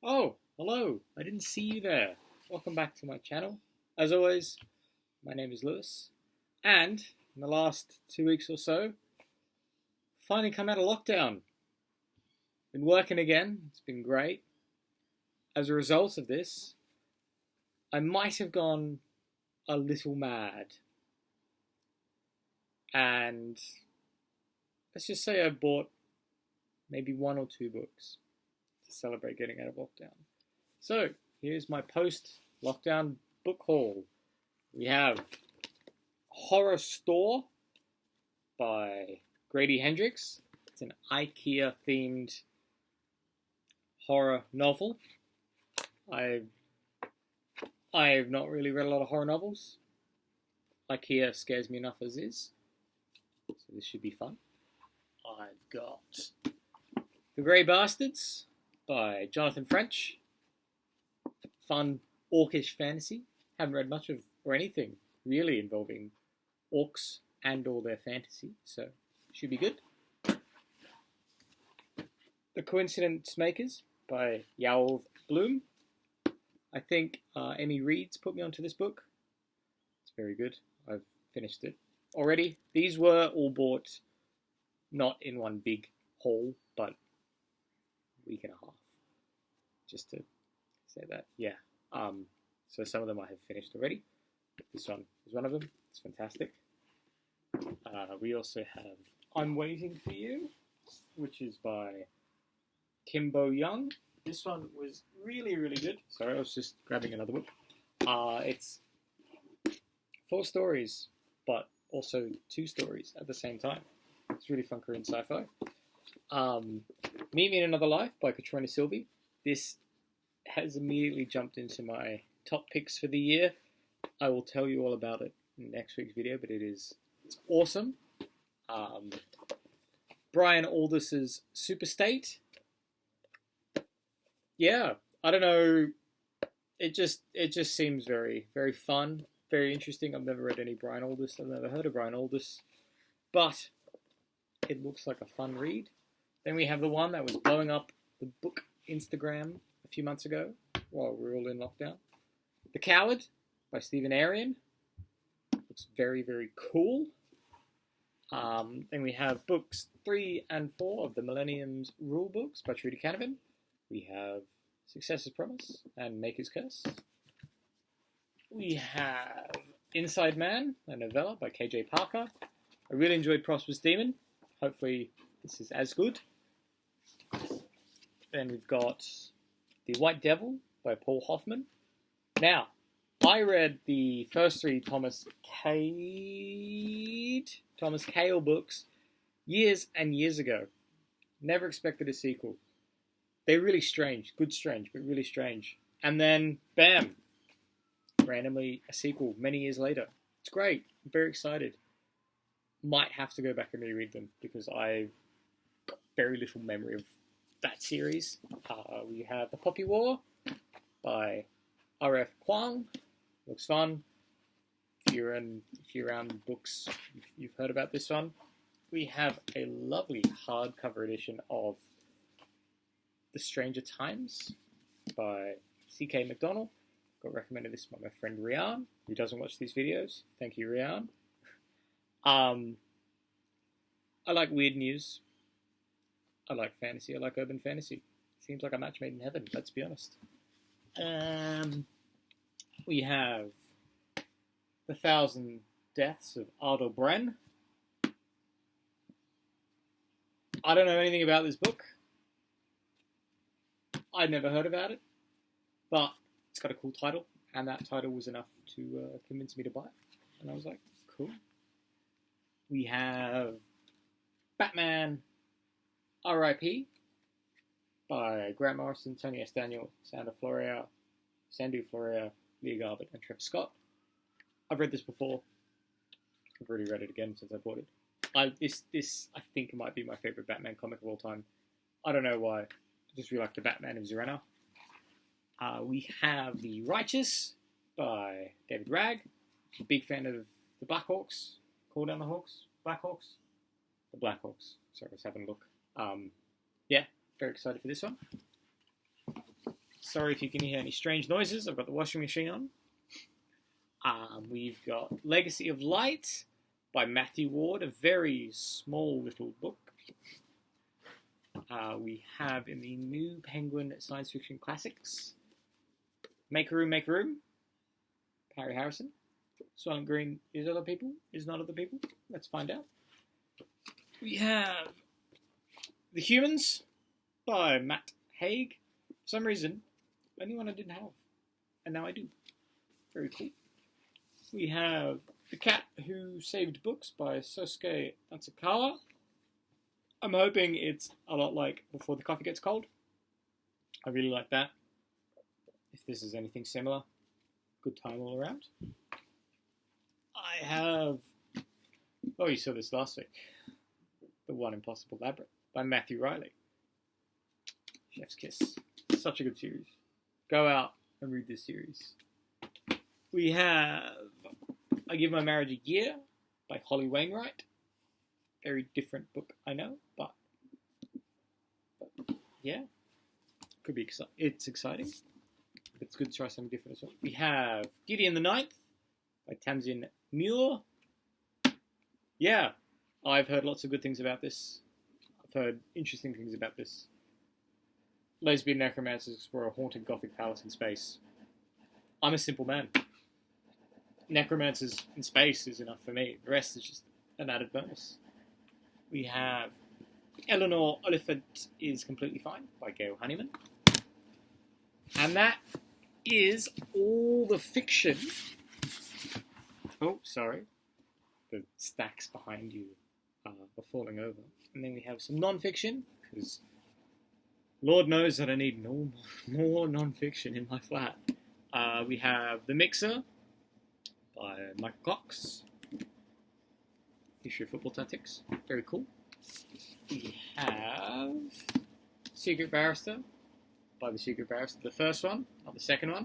Oh, hello. I didn't see you there. Welcome back to my channel. As always, my name is Lewis. And in the last 2 weeks or so, finally come out of lockdown. Been working again. It's been great. As a result of this, I might have gone a little mad. And let's just say I bought maybe 1 or 2 books to celebrate getting out of lockdown. So, here's my post-lockdown book haul. We have Horrorstor by Grady Hendrix. It's an IKEA-themed horror novel. I've not really read a lot of horror novels. IKEA scares me enough as is, so this should be fun. I've got The Grey Bastards by Jonathan French. Fun orcish fantasy. Haven't read much of or anything really involving orcs and all their fantasy, so should be good. The Coincidence Makers by Yael Bloom. I think Emmy Reed's put me onto this book. It's very good. I've finished it already. These were all bought not in one big haul, but a week and a half. Just to say that, yeah. So some of them I have finished already. This one is one of them. It's fantastic. We also have I'm Waiting for You, which is by Kimbo Young. This one was really, really good. Sorry, I was just grabbing another book. It's 4 stories, but also 2 stories at the same time. It's really fun Korean sci-fi. Meet Me in Another Life by Catriona Silvey. This has immediately jumped into my top picks for the year. I will tell you all about it in next week's video, but it's awesome. Brian Aldiss's Supe-state. Yeah, I don't know. It just seems very, very fun, very interesting. I've never read any Brian Aldiss. I've never heard of Brian Aldiss, but it looks like a fun read. Then we have the one that was blowing up the book Instagram a few months ago while we were all in lockdown. The Coward by Stephen Aryan. Looks very, very cool. Then we have books 3 and 4 of the Millennium's Rule Books by Trudy Canavan. We have Successor's Promise and Maker's Curse. We have Inside Man, a novella by KJ Parker. I really enjoyed Prosperous Demon. Hopefully this is as good. Then we've got The White Devil by Paul Hoffman. Now, I read the first 3 Thomas Kail books years and years ago. Never expected a sequel. They're really strange. Good strange, but really strange. And then, bam! Randomly, a sequel many years later. It's great. I'm very excited. Might have to go back and reread them because I've got very little memory of that series. We have The Poppy War by R.F. Kuang. Looks fun. If you're around books, you've heard about this one. We have a lovely hardcover edition of The Stranger Times by C.K. McDonald. Got recommended this by my friend Ryan, who doesn't watch these videos. Thank you, Ryan. I like weird news. I like fantasy. I like urban fantasy. Seems like a match made in heaven, let's be honest. We have The Thousand Deaths of Ardor Brenn. I don't know anything about this book. I'd never heard about it, but it's got a cool title, and that title was enough to convince me to buy it. And I was like, cool. We have Batman R.I.P. by Grant Morrison, Tony S. Daniel, Sandu Florea, Leah Garbutt, and Trevor Scott. I've read this before. I've already read it again since I bought it. This I think might be my favourite Batman comic of all time. I don't know why. I just really like the Batman of Zerana. We have The Righteous by David Ragg. I'm a big fan of the Blackhawks. Call down the Hawks? Blackhawks? The Blackhawks. Sorry, I was having a look. Yeah, very excited for this one. Sorry if you can hear any strange noises. I've got the washing machine on. We've got Legacy of Light by Matthew Ward, a very small little book. We have in the New Penguin Science Fiction Classics, Make a Room, Harry Harrison. Silent Green is other people, is not other people. Let's find out. We have The Humans by Matt Haig. For some reason, only one I didn't have, and now I do. Very cool. We have The Cat Who Saved Books by Sosuke Natsukawa. I'm hoping it's a lot like Before the Coffee Gets Cold. I really like that. If this is anything similar, good time all around. I have... Oh, you saw this last week. The One Impossible Labyrinth by Matthew Reilly. Chef's Kiss. Such a good series. Go out and read this series. We have I Give My Marriage a Year by Holly Wainwright. Very different book, I know, but yeah, could be it's exciting. It's good to try something different as well. We have Gideon the Ninth by Tamsyn Muir. Yeah, I've heard lots of good things about this. I've heard interesting things about this. Lesbian necromancers explore a haunted gothic palace in space. I'm a simple man. Necromancers in space is enough for me. The rest is just an added bonus. We have Eleanor Oliphant is Completely Fine by Gail Honeyman. And that is all the fiction. Oh, sorry. The stacks behind you are falling over. And then we have some non-fiction, because Lord knows that I need no more non-fiction in my flat. We have The Mixer by Michael Cox. History of Football Tactics. Very cool. We have Secret Barrister by The Secret Barrister. The first one, not the second one.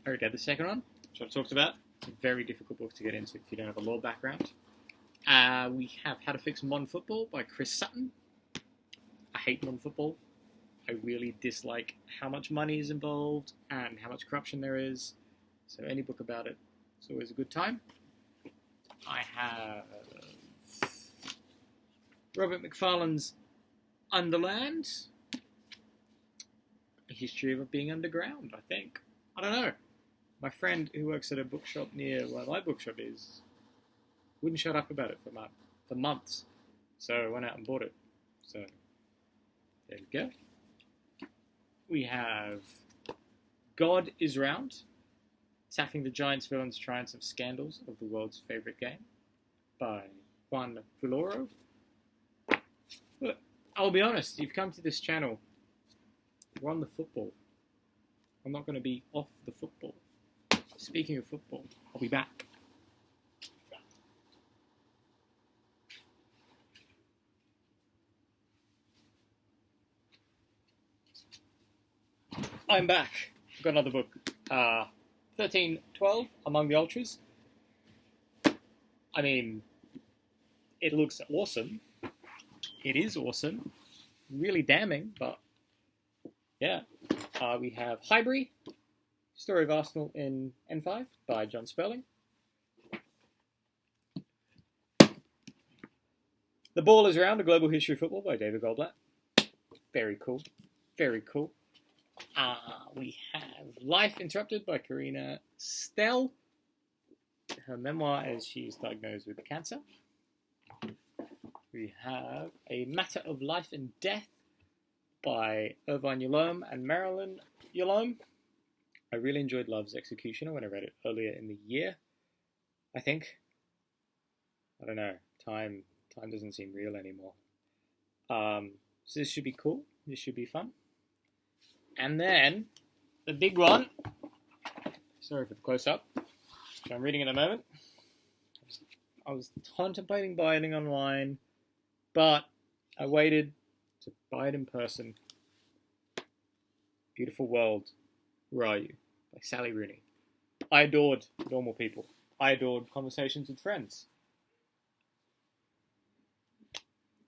I already had the second one, which I've talked about. It's a very difficult book to get into if you don't have a law background. We have How to Fix Modern Football by Chris Sutton. I hate modern football. I really dislike how much money is involved and how much corruption there is. So any book about it is always a good time. I have Robert McFarlane's Underland. A history of it being underground, I think. I don't know. My friend who works at a bookshop near where my bookshop is wouldn't shut up about it for months. So I went out and bought it. So there we go. We have God is Round. Tackling the Giants, Villains, Triumphs of Scandals of the World's Favourite Game by Juan Villoro. Look, I'll be honest, you've come to this channel. We're on the football. I'm not going to be off the football. Speaking of football, I'll be back. I'm back. I've got another book. 1312, Among the Ultras. I mean, it looks awesome. It is awesome. Really damning, but yeah. We have Highbury, Story of Arsenal in N5 by John Sperling. The Ball is Round, A Global History of Football by David Goldblatt. Very cool. Very cool. We have Life Interrupted by Karina Stell. Her memoir as she is diagnosed with cancer. We have A Matter of Life and Death by Irvine Yalom and Marilyn Yalom. I really enjoyed Love's Executioner when I read it earlier in the year, I think. I don't know. Time doesn't seem real anymore. So this should be cool. This should be fun. And then, the big one. Sorry for the close-up. Which I'm reading at the moment. I was contemplating buying it online, but I waited to buy it in person. Beautiful World, Where Are You? By Sally Rooney. I adored normal people. I adored conversations with friends.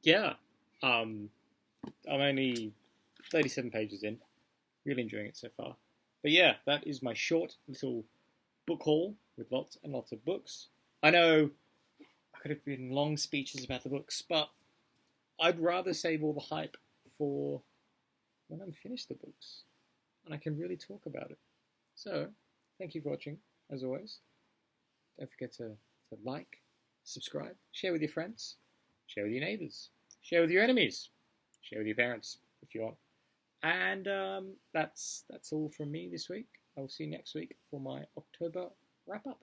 Yeah. I'm only 37 pages in. Really enjoying it so far. But yeah, that is my short little book haul with lots and lots of books. I know I could have been long speeches about the books, but I'd rather save all the hype for when I'm finished the books and I can really talk about it. So, thank you for watching, as always. Don't forget to like, subscribe, share with your friends, share with your neighbours, share with your enemies, share with your parents if you want. And that's all from me this week. I'll see you next week for my October wrap-up.